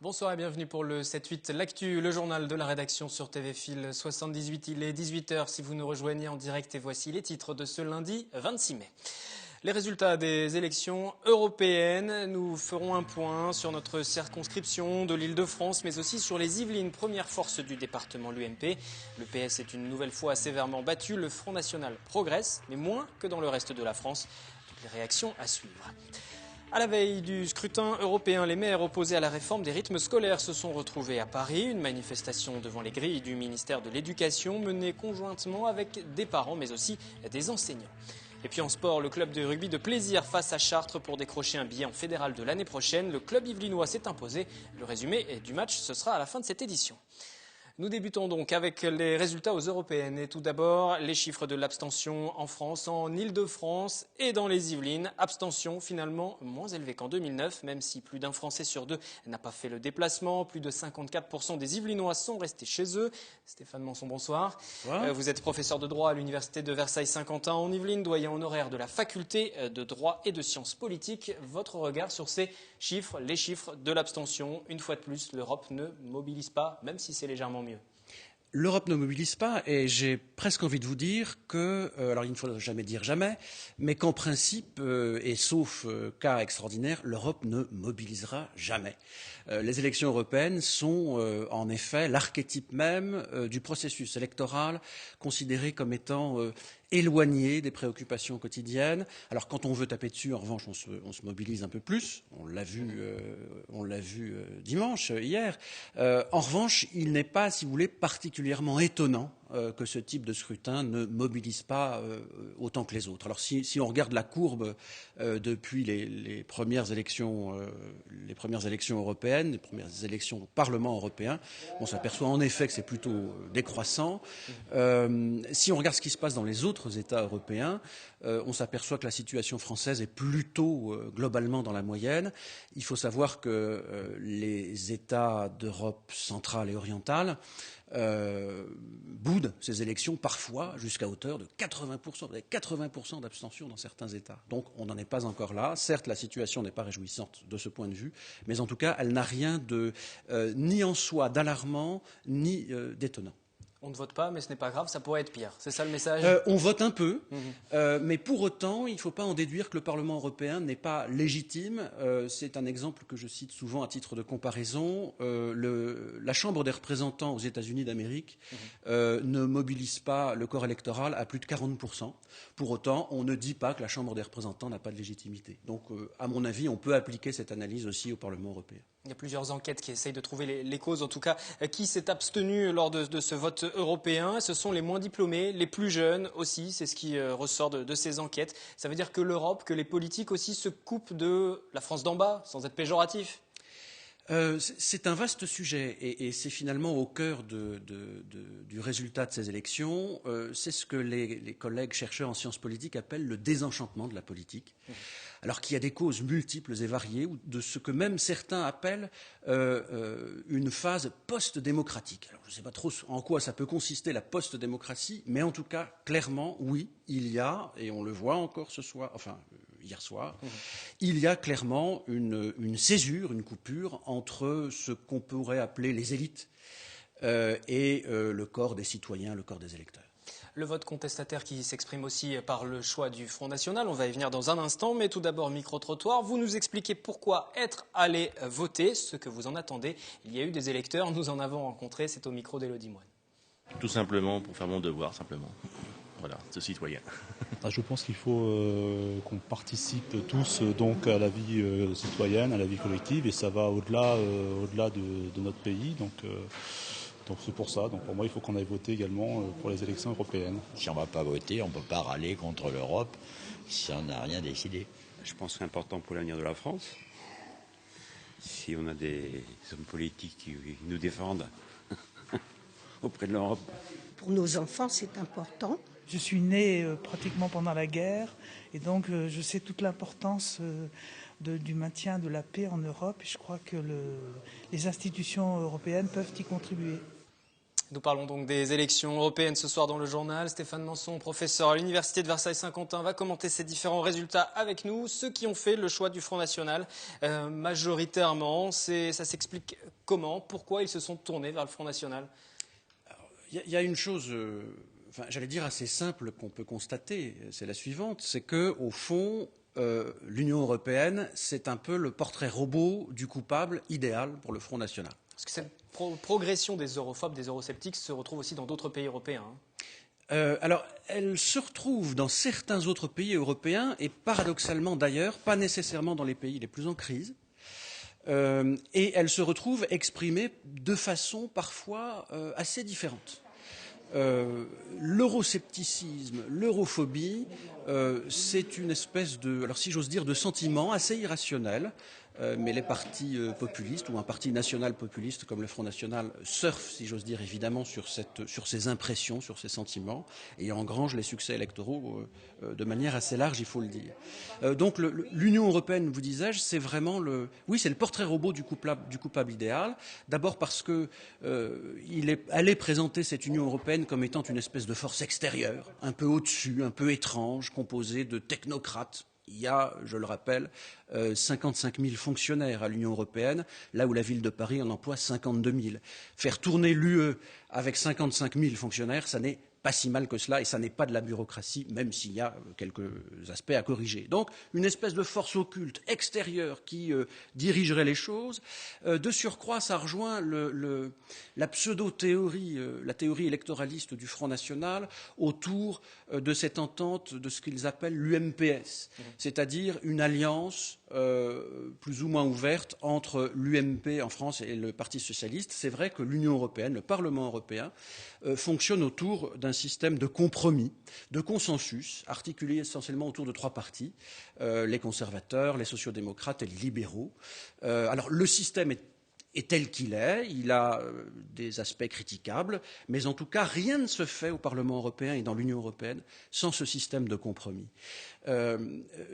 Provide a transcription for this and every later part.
Bonsoir et bienvenue pour le 7-8, l'actu, le journal de la rédaction sur TV Fil 78. Il est 18h si vous nous rejoignez en direct et voici les titres de ce lundi 26 mai. Les résultats des élections européennes, nous ferons un point sur notre circonscription de l'Île-de-France, mais aussi sur les Yvelines, première force du département, l'UMP. Le PS est une nouvelle fois sévèrement battu, le Front National progresse, mais moins que dans le reste de la France. Toutes les réactions à suivre. À la veille du scrutin européen, les maires opposés à la réforme des rythmes scolaires se sont retrouvés à Paris. Une manifestation devant les grilles du ministère de l'Éducation menée conjointement avec des parents mais aussi des enseignants. Et puis en sport, le club de rugby de plaisir face à Chartres pour décrocher un billet en fédéral de l'année prochaine. Le club yvelinois s'est imposé. Le résumé du match, ce sera à la fin de cette édition. Nous débutons donc avec les résultats aux européennes. Et tout d'abord, les chiffres de l'abstention en France, en Île-de-France et dans les Yvelines. Abstention finalement moins élevée qu'en 2009, même si plus d'un Français sur deux n'a pas fait le déplacement. Plus de 54% des Yvelinois sont restés chez eux. Stéphane Manson, bonsoir. Vous êtes professeur de droit à l'université de Versailles-Saint-Quentin en Yvelines, doyen honoraire de la faculté de droit et de sciences politiques. Votre regard sur ces chiffres, les chiffres de l'abstention. Une fois de plus, l'Europe ne mobilise pas, même si c'est légèrement mieux. L'Europe ne mobilise pas et j'ai presque envie de vous dire que, alors il ne faut jamais dire jamais, mais qu'en principe, et sauf cas extraordinaire, l'Europe ne mobilisera jamais. Les élections européennes sont en effet l'archétype même du processus électoral considéré comme étant éloigné des préoccupations quotidiennes. Alors quand on veut taper dessus, en revanche, on se mobilise un peu plus. On l'a vu dimanche, hier. En revanche, il n'est pas, si vous voulez, particulièrement étonnant que ce type de scrutin ne mobilise pas autant que les autres. Alors si on regarde la courbe depuis les premières élections européennes, les premières élections au Parlement européen, on s'aperçoit en effet que c'est plutôt décroissant. Si on regarde ce qui se passe dans les autres États européens, on s'aperçoit que la situation française est plutôt globalement dans la moyenne. Il faut savoir que les États d'Europe centrale et orientale boudent ces élections parfois jusqu'à hauteur de 80%. Vous avez 80% d'abstention dans certains États. Donc on n'en est pas encore là. Certes, la situation n'est pas réjouissante de ce point de vue, mais en tout cas, elle n'a rien de ni en soi d'alarmant, ni d'étonnant. On ne vote pas, mais ce n'est pas grave, ça pourrait être pire. C'est ça le message ? On vote un peu, mais pour autant, il ne faut pas en déduire que le Parlement européen n'est pas légitime. C'est un exemple que je cite souvent à titre de comparaison. La Chambre des représentants aux États-Unis d'Amérique ne mobilise pas le corps électoral à plus de 40%. Pour autant, on ne dit pas que la Chambre des représentants n'a pas de légitimité. Donc, à mon avis, on peut appliquer cette analyse aussi au Parlement européen. Il y a plusieurs enquêtes qui essayent de trouver les causes, en tout cas, qui s'est abstenu lors de ce vote européen. Ce sont les moins diplômés, les plus jeunes aussi, c'est ce qui ressort de ces enquêtes. Ça veut dire que l'Europe, que les politiques aussi se coupent de la France d'en bas, sans être péjoratif. C'est un vaste sujet et c'est finalement au cœur du résultat de ces élections. C'est ce que les collègues chercheurs en sciences politiques appellent le désenchantement de la politique. Alors qu'il y a des causes multiples et variées, ou de ce que même certains appellent une phase post-démocratique. Alors je ne sais pas trop en quoi ça peut consister la post-démocratie, mais en tout cas, clairement, oui, il y a, et on le voit encore ce soir, enfin hier soir, il y a clairement une césure, une coupure entre ce qu'on pourrait appeler les élites et le corps des citoyens, le corps des électeurs. Le vote contestataire qui s'exprime aussi par le choix du Front National. On va y venir dans un instant, mais tout d'abord, micro-trottoir. Vous nous expliquez pourquoi être allé voter, ce que vous en attendez. Il y a eu des électeurs, nous en avons rencontré, c'est au micro d'Élodie Moine. Tout simplement pour faire mon devoir, simplement. Voilà, ce citoyen. Je pense qu'il faut qu'on participe tous donc à la vie citoyenne, à la vie collective, et ça va au-delà de notre pays. Donc c'est pour ça. Donc pour moi, il faut qu'on aille voter également pour les élections européennes. Si on ne va pas voter, on ne peut pas râler contre l'Europe si on n'a rien décidé. Je pense que c'est important pour l'avenir de la France. Si on a des hommes politiques qui nous défendent auprès de l'Europe. Pour nos enfants, c'est important. Je suis née pratiquement pendant la guerre et donc je sais toute l'importance du maintien de la paix en Europe et je crois que les institutions européennes peuvent y contribuer. Nous parlons donc des élections européennes ce soir dans le journal. Stéphane Manson, professeur à l'Université de Versailles-Saint-Quentin, va commenter ces différents résultats avec nous. Ceux qui ont fait le choix du Front National, majoritairement, ça s'explique comment? Pourquoi ils se sont tournés vers le Front National? Il y a une chose, j'allais dire assez simple qu'on peut constater, c'est la suivante, c'est que au fond, l'Union européenne, c'est un peu le portrait robot du coupable idéal pour le Front National. Parce que cette progression des europhobes, des eurosceptiques se retrouve aussi dans d'autres pays européens. Alors, elle se retrouve dans certains autres pays européens et paradoxalement d'ailleurs, pas nécessairement dans les pays les plus en crise. Et elle se retrouve exprimée de façon parfois assez différente. L'euroscepticisme, l'europhobie, c'est une espèce de, alors si j'ose dire, de sentiment assez irrationnel. Mais les partis populistes ou un parti national populiste comme le Front National surfent, si j'ose dire, évidemment sur ces impressions, sur ces sentiments, et engrangent les succès électoraux de manière assez large, il faut le dire. Donc l'Union européenne, vous disais-je, c'est vraiment c'est le portrait robot du coupable idéal. D'abord parce que elle est présentée, cette Union européenne, comme étant une espèce de force extérieure, un peu au-dessus, un peu étrange, composée de technocrates. Il y a, je le rappelle, 55 000 fonctionnaires à l'Union européenne, là où la ville de Paris en emploie 52 000. Faire tourner l'UE avec 55 000 fonctionnaires, ça n'est pas si mal que cela, et ça n'est pas de la bureaucratie, même s'il y a quelques aspects à corriger. Donc, une espèce de force occulte extérieure qui dirigerait les choses. De surcroît, ça rejoint la pseudo-théorie, la théorie électoraliste du Front National autour de cette entente de ce qu'ils appellent l'UMPS, c'est-à-dire une alliance plus ou moins ouverte entre l'UMP en France et le Parti socialiste. C'est vrai que l'Union européenne, le Parlement européen, fonctionne autour d'un système de compromis, de consensus, articulé essentiellement autour de trois partis, les conservateurs, les sociaux-démocrates et les libéraux. Alors le système est tel qu'il est, il a des aspects critiquables, mais en tout cas, rien ne se fait au Parlement européen et dans l'Union européenne sans ce système de compromis.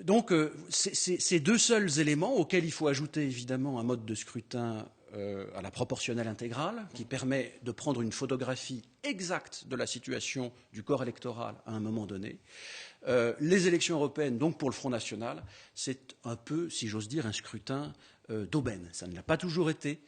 Donc, ces deux seuls éléments, auxquels il faut ajouter évidemment un mode de scrutin à la proportionnelle intégrale, qui permet de prendre une photographie exacte de la situation du corps électoral à un moment donné. Les élections européennes, donc pour le Front National, c'est un peu, si j'ose dire, un scrutin d'aubaine. Ça ne l'a pas toujours été,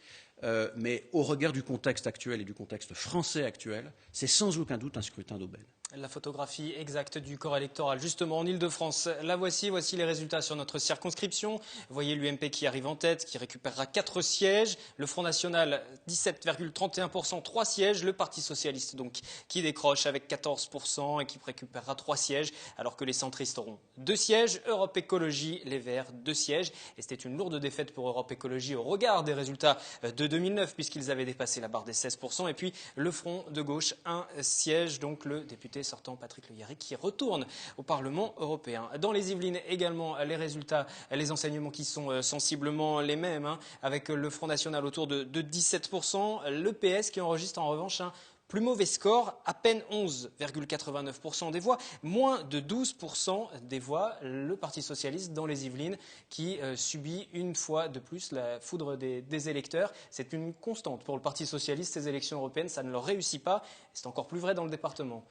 mais au regard du contexte actuel et du contexte français actuel, c'est sans aucun doute un scrutin d'aubaine. La photographie exacte du corps électoral, justement en Ile-de-France. La voici les résultats sur notre circonscription. Vous voyez l'UMP qui arrive en tête, qui récupérera 4 sièges. Le Front National, 17,31%, 3 sièges. Le Parti Socialiste, donc, qui décroche avec 14% et qui récupérera 3 sièges, alors que les centristes auront 2 sièges. Europe Écologie, les Verts, 2 sièges. Et c'était une lourde défaite pour Europe Écologie au regard des résultats de 2009, puisqu'ils avaient dépassé la barre des 16%. Et puis, le Front de gauche, 1 siège, donc le député sortant Patrick Le Hyaric qui retourne au Parlement européen. Dans les Yvelines également, les résultats, les enseignements qui sont sensiblement les mêmes, avec le Front National autour de 17%, le PS qui enregistre en revanche un plus mauvais score, à peine 11,89% des voix, moins de 12% des voix, le Parti Socialiste dans les Yvelines qui subit une fois de plus la foudre des électeurs. C'est une constante pour le Parti Socialiste, ces élections européennes, ça ne leur réussit pas, c'est encore plus vrai dans le département.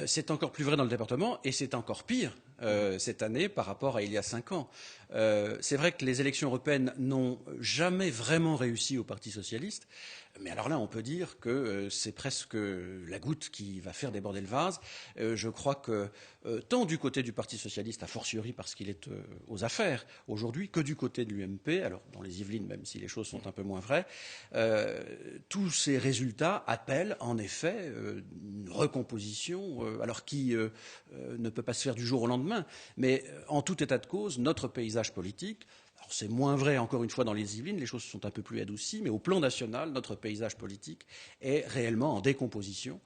C'est encore plus vrai dans le département et c'est encore pire cette année par rapport à il y a 5 ans. C'est vrai que les élections européennes n'ont jamais vraiment réussi au Parti socialiste, mais alors là on peut dire que c'est presque la goutte qui va faire déborder le vase. Je crois que tant du côté du Parti socialiste, a fortiori parce qu'il est aux affaires aujourd'hui, que du côté de l'UMP, alors dans les Yvelines même si les choses sont un peu moins vraies, tous ces résultats appellent en effet une recomposition, alors qui ne peut pas se faire du jour au lendemain, mais en tout état de cause, notre paysage politique, alors c'est moins vrai encore une fois dans les Yvelines, les choses sont un peu plus adoucies, mais au plan national, notre paysage politique est réellement en décomposition.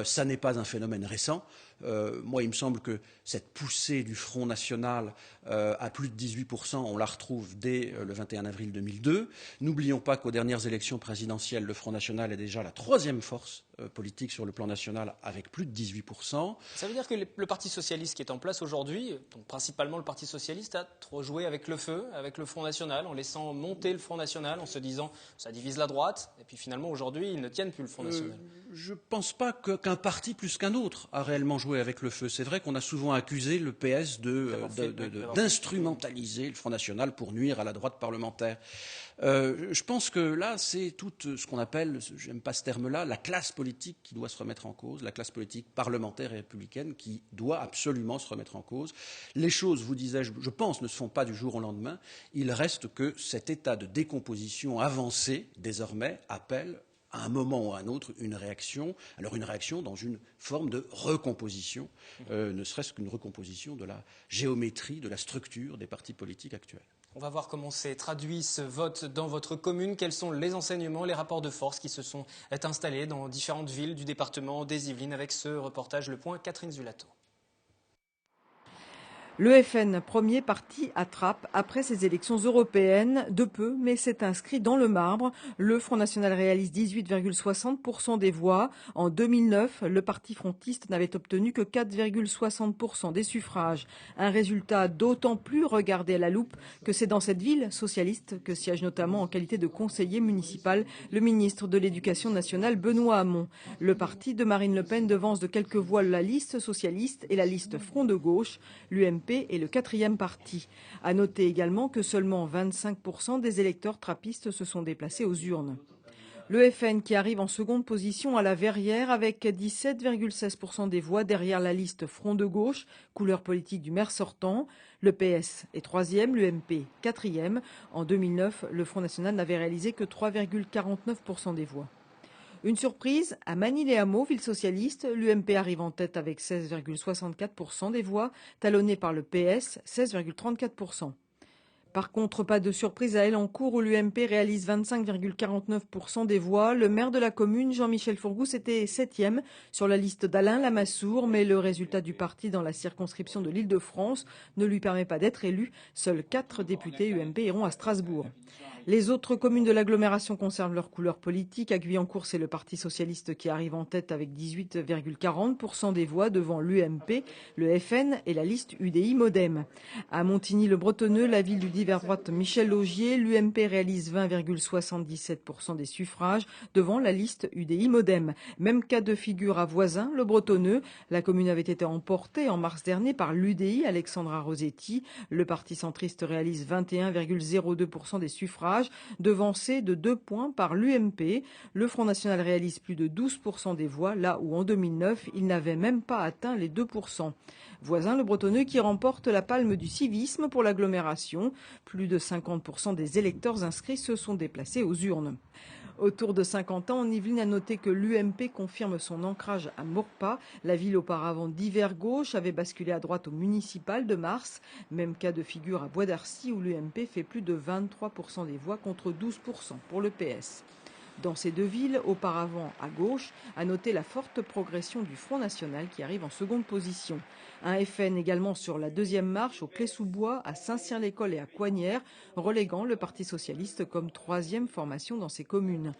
Ça n'est pas un phénomène récent. Moi, il me semble que cette poussée du Front National à plus de 18%, on la retrouve dès le 21 avril 2002. N'oublions pas qu'aux dernières élections présidentielles, le Front National est déjà la troisième force politique sur le plan national avec plus de 18%. Ça veut dire que le Parti socialiste qui est en place aujourd'hui, donc principalement le Parti socialiste, a trop joué avec le feu, avec le Front National, en laissant monter le Front National, en se disant ça divise la droite, et puis finalement aujourd'hui ils ne tiennent plus le Front National. Je ne pense pas qu'un parti plus qu'un autre a réellement joué avec le feu. C'est vrai qu'on a souvent accusé le PS d'instrumentaliser le Front National pour nuire à la droite parlementaire. Je pense que là, c'est tout ce qu'on appelle, j'aime pas ce terme-là, la classe politique qui doit se remettre en cause, la classe politique parlementaire et républicaine qui doit absolument se remettre en cause. Les choses, vous disais-je, je pense, ne se font pas du jour au lendemain. Il reste que cet état de décomposition avancé, désormais, appelle à un moment ou à un autre une réaction. Alors une réaction dans une forme de recomposition, ne serait-ce qu'une recomposition de la géométrie, de la structure des partis politiques actuels. On va voir comment s'est traduit ce vote dans votre commune. Quels sont les enseignements, les rapports de force qui se sont installés dans différentes villes du département des Yvelines avec ce reportage Le Point, Catherine Zulato. Le FN, premier parti à trappe après ces élections européennes, de peu, mais c'est inscrit dans le marbre. Le Front National réalise 18,60% des voix. En 2009, le parti frontiste n'avait obtenu que 4,60% des suffrages. Un résultat d'autant plus regardé à la loupe que c'est dans cette ville socialiste que siège notamment en qualité de conseiller municipal le ministre de l'Éducation nationale Benoît Hamon. Le parti de Marine Le Pen devance de quelques voix la liste socialiste et la liste Front de gauche. L'UMP est le quatrième parti. À noter également que seulement 25% des électeurs trappistes se sont déplacés aux urnes. Le FN qui arrive en seconde position à la Verrière avec 17,16% des voix derrière la liste Front de gauche, couleur politique du maire sortant. Le PS est troisième, l'UMP quatrième. En 2009, le Front National n'avait réalisé que 3,49% des voix. Une surprise, à Manille-les-Hameaux, ville socialiste, l'UMP arrive en tête avec 16,64% des voix, talonné par le PS, 16,34%. Par contre, pas de surprise à Elancourt où l'UMP réalise 25,49% des voix. Le maire de la commune, Jean-Michel Fourgousse, était 7e sur la liste d'Alain Lamassoure, mais le résultat du parti dans la circonscription de l'Île-de-France ne lui permet pas d'être élu. Seuls 4 députés UMP iront à Strasbourg. Les autres communes de l'agglomération conservent leur couleur politique. À Guyancourt, c'est le Parti socialiste qui arrive en tête avec 18,40% des voix devant l'UMP, le FN et la liste UDI Modem. À Montigny-le-Bretonneux, la ville du divers droite Michel Laugier, l'UMP réalise 20,77% des suffrages devant la liste UDI Modem. Même cas de figure à Voisin, le Bretonneux. La commune avait été emportée en mars dernier par l'UDI Alexandra Rosetti. Le parti centriste réalise 21,02% des suffrages, devancé de 2 points par l'UMP. Le Front National réalise plus de 12% des voix, là où en 2009, il n'avait même pas atteint les 2%. Voisin, le Bretonneux qui remporte la palme du civisme pour l'agglomération. Plus de 50% des électeurs inscrits se sont déplacés aux urnes. Autour de 50 ans, en Yvelines a noté que l'UMP confirme son ancrage à Maurepas. La ville auparavant d'hiver gauche avait basculé à droite au municipal de mars. Même cas de figure à Bois d'Arcy où l'UMP fait plus de 23% des voix contre 12% pour le PS. Dans ces deux villes, auparavant à gauche, a noté la forte progression du Front National qui arrive en seconde position. Un FN également sur la deuxième marche au Clé-sous-Bois, à Saint-Cyr-l'École et à Coignières, reléguant le Parti socialiste comme troisième formation dans ces communes.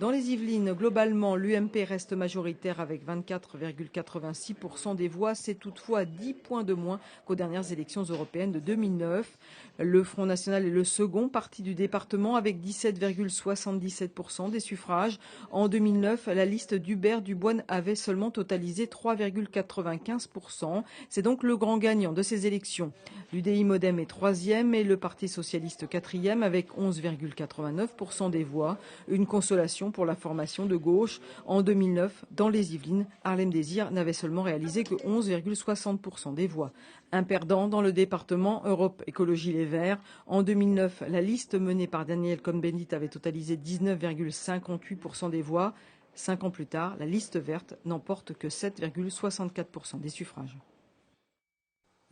Dans les Yvelines, globalement, l'UMP reste majoritaire avec 24,86% des voix. C'est toutefois 10 points de moins qu'aux dernières élections européennes de 2009. Le Front National est le second parti du département avec 17,77% des suffrages. En 2009, la liste d'Hubert Duboine avait seulement totalisé 3,95%. C'est donc le grand gagnant de ces élections. L'UDI Modem est troisième et le Parti socialiste quatrième avec 11,89% des voix. Une consolation pour la formation de gauche. En 2009, dans les Yvelines, Harlem Désir n'avait seulement réalisé que 11,60% des voix. Un perdant dans le département Europe Écologie Les Verts. En 2009, la liste menée par Daniel Cohn-Bendit avait totalisé 19,58% des voix. 5 ans plus tard, la liste verte n'emporte que 7,64% des suffrages.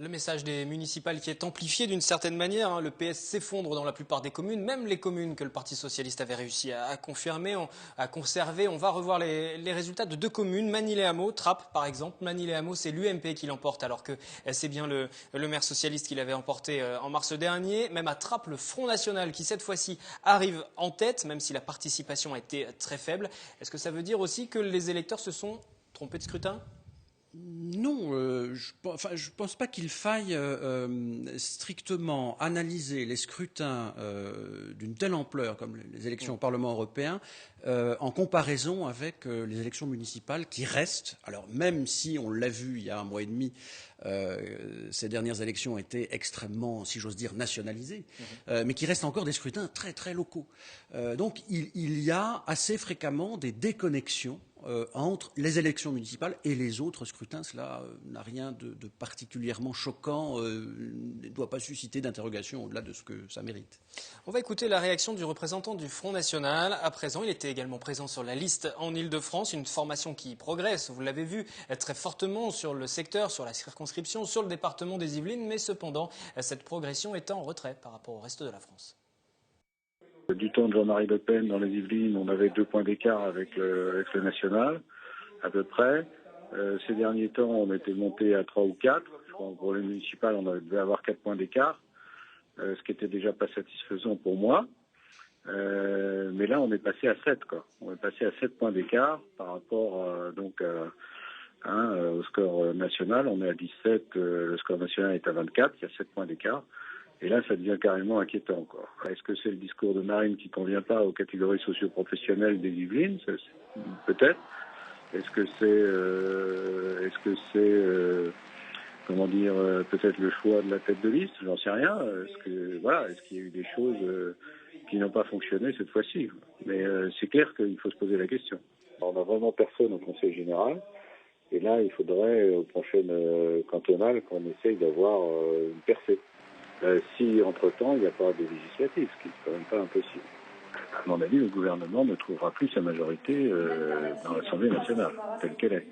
Le message des municipales qui est amplifié d'une certaine manière. Le PS s'effondre dans la plupart des communes, même les communes que le Parti socialiste avait réussi à confirmer, à conserver. On va revoir les résultats de 2 communes, Magny-les-Hameaux, Trappes par exemple. Magny-les-Hameaux, c'est l'UMP qui l'emporte, alors que c'est bien le maire socialiste qui l'avait emporté en mars dernier. Même à Trappes, le Front National qui cette fois-ci arrive en tête, même si la participation a été très faible. Est-ce que ça veut dire aussi que les électeurs se sont trompés de scrutin ? Non, je pense pas qu'il faille strictement analyser les scrutins d'une telle ampleur comme les élections au Parlement européen en comparaison avec les élections municipales qui restent. Alors même si on l'a vu il y a un mois et demi, ces dernières élections étaient extrêmement, si j'ose dire, nationalisées, mais qui restent encore des scrutins très très locaux. Donc il y a assez fréquemment des déconnexions entre les élections municipales et les autres scrutins. Cela n'a rien de particulièrement choquant, ne doit pas susciter d'interrogation au-delà de ce que ça mérite. On va écouter la réaction du représentant du Front National. À présent, il était également présent sur la liste en Ile-de-France, une formation qui progresse, vous l'avez vu, très fortement sur le secteur, sur la circonscription, sur le département des Yvelines, mais cependant, cette progression est en retrait par rapport au reste de la France. Du temps de Jean-Marie Le Pen dans les Yvelines, on avait 2 points d'écart avec le national, à peu près. Ces derniers temps, on était monté à 3 ou 4. Je crois que pour les municipales, on devait avoir 4 points d'écart, ce qui était déjà pas satisfaisant pour moi. Mais là, on est passé à 7, quoi. On est passé à 7 points d'écart par rapport au score national. On est à 17, le score national est à 24, il y a 7 points d'écart. Et là, ça devient carrément inquiétant, quoi. Est-ce que c'est le discours de Marine qui ne convient pas aux catégories socio-professionnelles des Yvelines? Peut-être. Est-ce que c'est peut-être le choix de la tête de liste? J'en sais rien. Est-ce qu'il y a eu des choses qui n'ont pas fonctionné cette fois-ci? Mais c'est clair qu'il faut se poser la question. On n'a vraiment personne au Conseil général. Et là, il faudrait, aux prochaines cantonales, qu'on essaye d'avoir une percée. Si, entre-temps, il n'y a pas de législative, ce qui n'est quand même pas impossible. À mon avis, le gouvernement ne trouvera plus sa majorité dans l'Assemblée nationale, telle qu'elle est.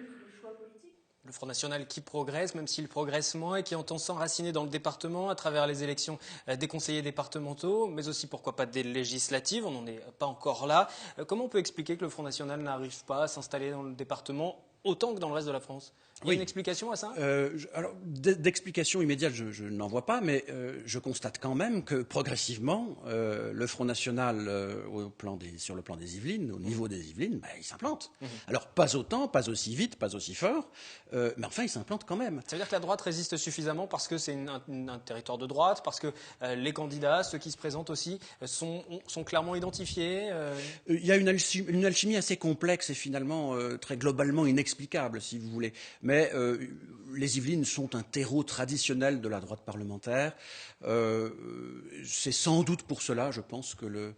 Le Front National qui progresse, même s'il progresse moins et qui entend s'enraciner dans le département à travers les élections des conseillers départementaux, mais aussi, pourquoi pas, des législatives. On n'en est pas encore là. Comment on peut expliquer que le Front National n'arrive pas à s'installer dans le département autant que dans le reste de la France? Il y a une explication à ça? Alors, d'explication immédiate, je n'en vois pas, mais je constate quand même que progressivement, le Front National, sur le plan des Yvelines, au niveau des Yvelines, il s'implante. Alors, pas autant, pas aussi vite, pas aussi fort, mais enfin, il s'implante quand même. Ça veut dire que la droite résiste suffisamment parce que c'est un territoire de droite, parce que les candidats, ceux qui se présentent aussi, sont clairement identifiés Il y a une alchimie assez complexe et finalement très globalement inexplicable, si vous voulez. Mais les Yvelines sont un terreau traditionnel de la droite parlementaire. C'est sans doute pour cela, je pense, que le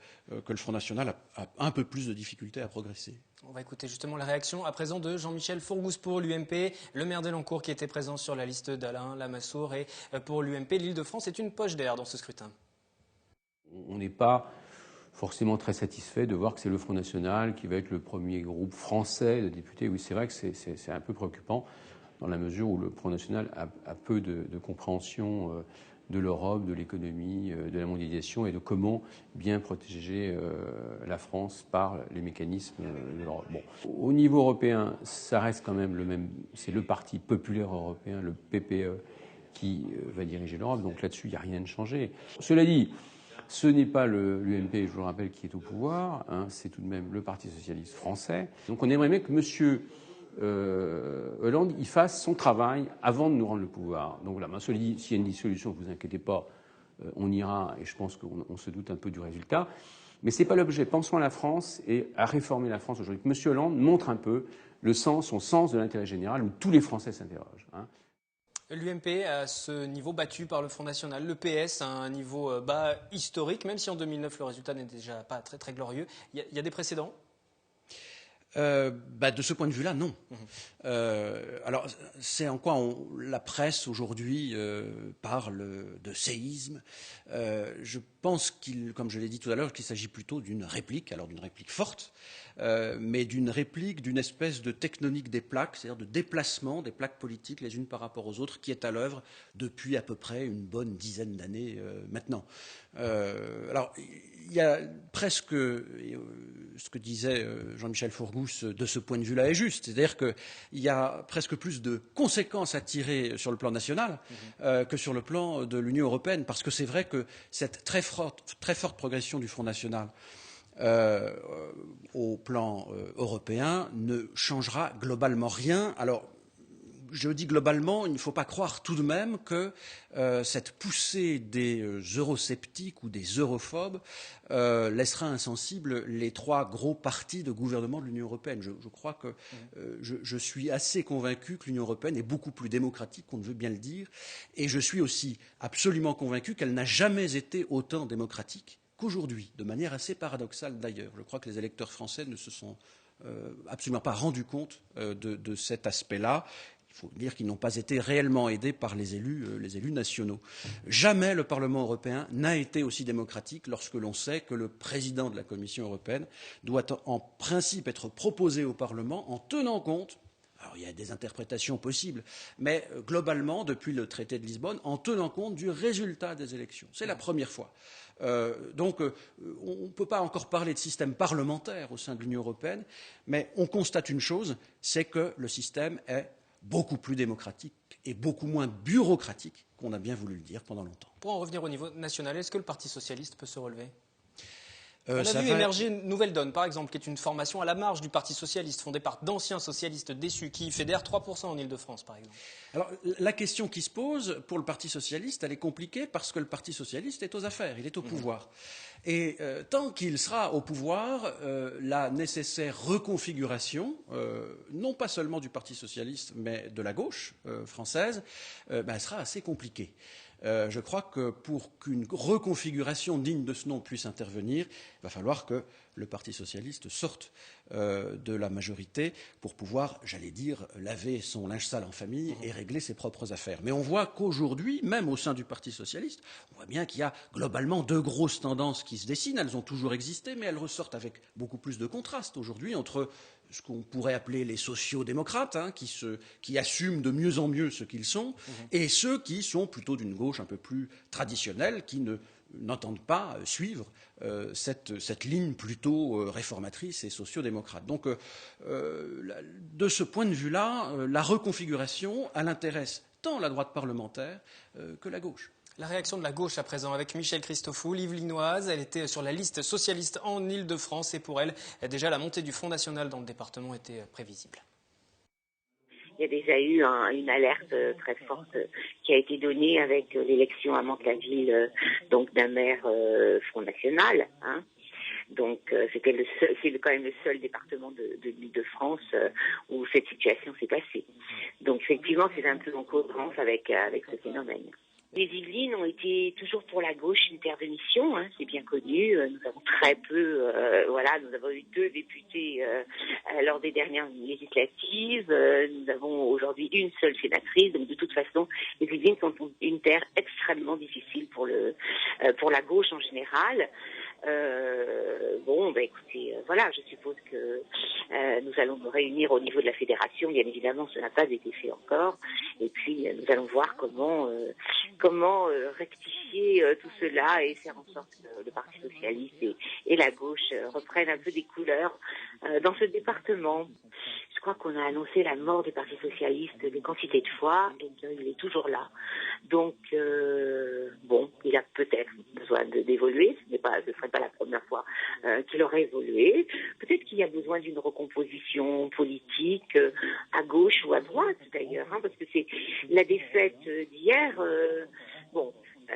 Front National a un peu plus de difficultés à progresser. On va écouter justement la réaction à présent de Jean-Michel Fourgousse pour l'UMP, le maire d'Elancourt qui était présent sur la liste d'Alain Lamassoure. Et pour l'UMP, l'Île-de-France est une poche d'air dans ce scrutin. On n'est pas forcément très satisfait de voir que c'est le Front National qui va être le premier groupe français de députés. Oui, c'est vrai que c'est un peu préoccupant dans la mesure où le Front National a peu de compréhension de l'Europe, de l'économie, de la mondialisation et de comment bien protéger la France par les mécanismes de l'Europe. Bon. Au niveau européen, ça reste quand même le même. C'est le Parti populaire européen, le PPE, qui va diriger l'Europe. Donc là-dessus, il n'y a rien de changé. Cela dit, ce n'est pas l'UMP, je vous le rappelle, qui est au pouvoir. C'est tout de même le Parti socialiste français. Donc on aimerait bien que monsieur Hollande il fasse son travail avant de nous rendre le pouvoir. Donc voilà, s'il y a une dissolution, ne vous inquiétez pas, on ira, et je pense qu'on se doute un peu du résultat. Mais ce n'est pas l'objet. Pensons à la France et à réformer la France aujourd'hui. M. Hollande montre un peu son sens de l'intérêt général, où tous les Français s'interrogent. L'UMP à ce niveau battu par le Front National, le PS à un niveau bas historique, même si en 2009 le résultat n'est déjà pas très très glorieux. Il y a des précédents? De ce point de vue-là, non. Alors, c'est en quoi la presse aujourd'hui parle de séisme. Je pense comme je l'ai dit tout à l'heure, qu'il s'agit plutôt d'une réplique, alors d'une réplique forte, mais d'une réplique, d'une espèce de tectonique des plaques, c'est-à-dire de déplacement des plaques politiques les unes par rapport aux autres, qui est à l'œuvre depuis à peu près une bonne dizaine d'années maintenant. Alors, il y a presque ce que disait Jean-Michel Fourgousse de ce point de vue-là est juste, c'est-à-dire qu'il y a presque plus de conséquences à tirer sur le plan national que sur le plan de l'Union européenne, parce que c'est vrai que cette très forte progression du Front national au plan européen ne changera globalement rien. Alors, je dis globalement, il ne faut pas croire tout de même que cette poussée des eurosceptiques ou des europhobes laissera insensibles les 3 gros partis de gouvernement de l'Union européenne. Je crois que je suis assez convaincu que l'Union européenne est beaucoup plus démocratique qu'on ne veut bien le dire, et je suis aussi absolument convaincu qu'elle n'a jamais été autant démocratique qu'aujourd'hui, de manière assez paradoxale d'ailleurs. Je crois que les électeurs français ne se sont absolument pas rendus compte de cet aspect-là. Il faut dire qu'ils n'ont pas été réellement aidés par les élus nationaux. Jamais le Parlement européen n'a été aussi démocratique lorsque l'on sait que le président de la Commission européenne doit en principe être proposé au Parlement en tenant compte, alors il y a des interprétations possibles, mais globalement, depuis le traité de Lisbonne, en tenant compte du résultat des élections. C'est la première fois. Donc, on ne peut pas encore parler de système parlementaire au sein de l'Union européenne, mais on constate une chose, c'est que le système est beaucoup plus démocratique et beaucoup moins bureaucratique qu'on a bien voulu le dire pendant longtemps. Pour en revenir au niveau national, est-ce que le Parti socialiste peut se relever ? On a vu émerger une nouvelle donne, par exemple, qui est une formation à la marge du Parti socialiste, fondée par d'anciens socialistes déçus, qui fédère 3% en Ile-de-France, par exemple. Alors, la question qui se pose pour le Parti socialiste, elle est compliquée parce que le Parti socialiste est aux affaires, il est au pouvoir. Et tant qu'il sera au pouvoir, la nécessaire reconfiguration, non pas seulement du Parti socialiste, mais de la gauche française, sera assez compliquée. Je crois que pour qu'une reconfiguration digne de ce nom puisse intervenir, il va falloir que le Parti socialiste sorte de la majorité pour pouvoir, j'allais dire, laver son linge sale en famille et régler ses propres affaires. Mais on voit qu'aujourd'hui, même au sein du Parti socialiste, on voit bien qu'il y a globalement 2 grosses tendances qui se dessinent. Elles ont toujours existé, mais elles ressortent avec beaucoup plus de contraste aujourd'hui entre ce qu'on pourrait appeler les sociaux-démocrates, qui assument de mieux en mieux ce qu'ils sont, et ceux qui sont plutôt d'une gauche un peu plus traditionnelle, qui n'entendent pas suivre cette ligne plutôt réformatrice et sociaux-démocrate. Donc, de ce point de vue-là, la reconfiguration, elle intéresse tant la droite parlementaire que la gauche. La réaction de la gauche à présent avec Michèle Christophou, l'Yvelinoise. Elle était sur la liste socialiste en Ile-de-France et pour elle, déjà la montée du Front national dans le département était prévisible. Il y a déjà eu une alerte très forte qui a été donnée avec l'élection à Mantes-la-Ville donc d'un maire Front national. Donc c'est quand même le seul département de l'Île-de-France où cette situation s'est passée. Donc effectivement, c'est un peu en cohérence avec ce phénomène. Les Yvelines ont été toujours pour la gauche une terre de mission, c'est bien connu. Nous avons très peu, nous avons eu 2 députés lors des dernières législatives. Nous avons aujourd'hui une seule sénatrice. Donc de toute façon, les Yvelines sont une terre extrêmement difficile pour la gauche en général. Écoutez, je suppose que nous allons nous réunir au niveau de la fédération. Bien évidemment, ce n'a pas été fait encore. Et puis, nous allons voir comment rectifier tout cela et faire en sorte que le Parti socialiste et la gauche reprennent un peu des couleurs dans ce département. Je crois qu'on a annoncé la mort du Parti socialiste des quantités de fois et qu'il est toujours là. Donc, il a peut-être besoin d'évoluer. Ce ne serait pas la première fois qu'il aurait évolué. Peut-être qu'il y a besoin d'une recomposition politique à gauche ou à droite d'ailleurs, parce que c'est la défaite d'hier.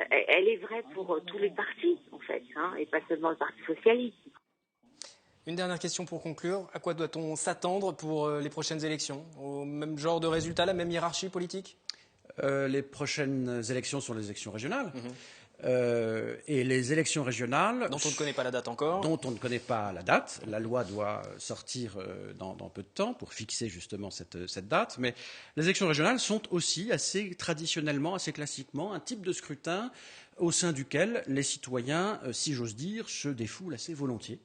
Elle est vraie pour tous les partis en fait, et pas seulement le Parti socialiste. Une dernière question pour conclure. À quoi doit-on s'attendre pour les prochaines élections ? Au même genre de résultat, la même hiérarchie politique ? Les prochaines élections sont les élections régionales. Et les élections régionales... Dont on ne connaît pas la date encore. Dont on ne connaît pas la date. La loi doit sortir dans peu de temps pour fixer justement cette date. Mais les élections régionales sont aussi assez traditionnellement, assez classiquement, un type de scrutin au sein duquel les citoyens, si j'ose dire, se défoulent assez volontiers.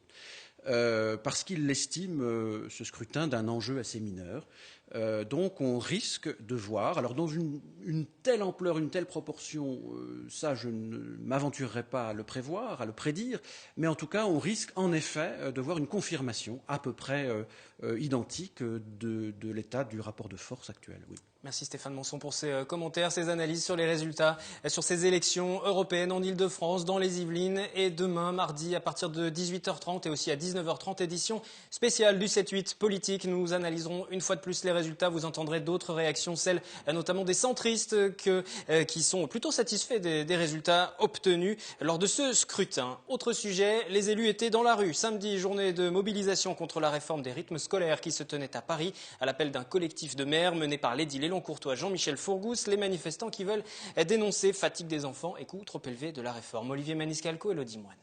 parce qu'il estime ce scrutin d'un enjeu assez mineur. Donc on risque de voir, alors dans une telle ampleur, une telle proportion, ça je ne m'aventurerai pas à le prévoir, à le prédire, mais en tout cas on risque en effet de voir une confirmation à peu près identique de l'état du rapport de force actuel. Oui. Merci Stéphane Monson pour ces commentaires, ces analyses sur les résultats, sur ces élections européennes en Ile-de-France, dans les Yvelines. Et demain, mardi, à partir de 18h30 et aussi à 19h30, édition spéciale du 7-8 politique. Nous analyserons une fois de plus les résultats. Vous entendrez d'autres réactions, celles notamment des centristes qui sont plutôt satisfaits des résultats obtenus lors de ce scrutin. Autre sujet, les élus étaient dans la rue. Samedi, journée de mobilisation contre la réforme des rythmes scolaires qui se tenait à Paris, à l'appel d'un collectif de maires mené par l'édile Courtois, Jean-Michel Fourgousse, les manifestants qui veulent dénoncer fatigue des enfants et coût trop élevé de la réforme. Olivier Maniscalco, Elodie Moine.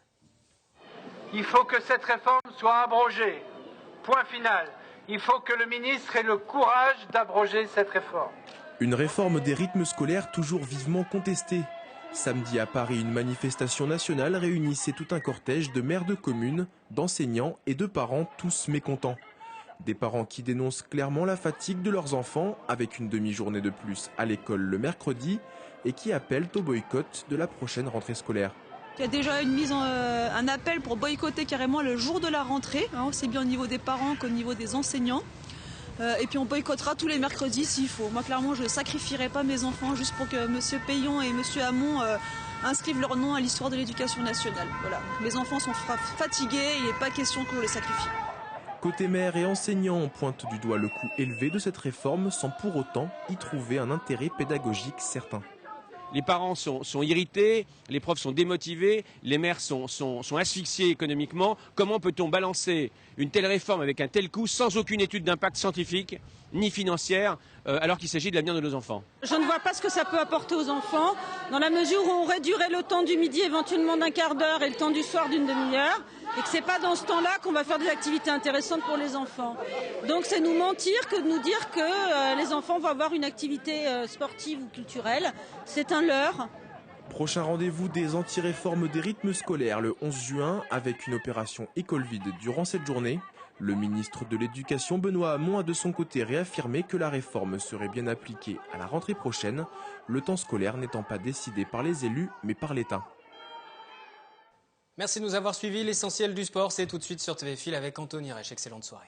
Il faut que cette réforme soit abrogée. Point final. Il faut que le ministre ait le courage d'abroger cette réforme. Une réforme des rythmes scolaires toujours vivement contestée. Samedi à Paris, une manifestation nationale réunissait tout un cortège de maires de communes, d'enseignants et de parents, tous mécontents. Des parents qui dénoncent clairement la fatigue de leurs enfants avec une demi-journée de plus à l'école le mercredi et qui appellent au boycott de la prochaine rentrée scolaire. Il y a déjà un appel pour boycotter carrément le jour de la rentrée, aussi bien au niveau des parents qu'au niveau des enseignants. Et puis on boycottera tous les mercredis s'il faut. Moi clairement je ne sacrifierai pas mes enfants juste pour que M. Payon et M. Hamon inscrivent leur nom à l'histoire de l'éducation nationale. Voilà. Mes enfants sont fatigués, il n'est pas question qu'on les sacrifie. Côté maire et enseignants, on pointe du doigt le coût élevé de cette réforme sans pour autant y trouver un intérêt pédagogique certain. Les parents sont irrités, les profs sont démotivés, les maires sont asphyxiés économiquement. Comment peut-on balancer une telle réforme avec un tel coût sans aucune étude d'impact scientifique ni financière alors qu'il s'agit de l'avenir de nos enfants? Je ne vois pas ce que ça peut apporter aux enfants dans la mesure où on réduirait le temps du midi éventuellement d'un quart d'heure et le temps du soir d'une demi-heure et que ce n'est pas dans ce temps-là qu'on va faire des activités intéressantes pour les enfants. Donc c'est nous mentir que de nous dire que les enfants vont avoir une activité sportive ou culturelle. C'est un leurre. Prochain rendez-vous des anti-réformes des rythmes scolaires le 11 juin avec une opération école vide durant cette journée. Le ministre de l'Éducation, Benoît Hamon, a de son côté réaffirmé que la réforme serait bien appliquée à la rentrée prochaine, le temps scolaire n'étant pas décidé par les élus mais par l'État. Merci de nous avoir suivis. L'essentiel du sport, c'est tout de suite sur TV Fil avec Anthony Reich. Excellente soirée.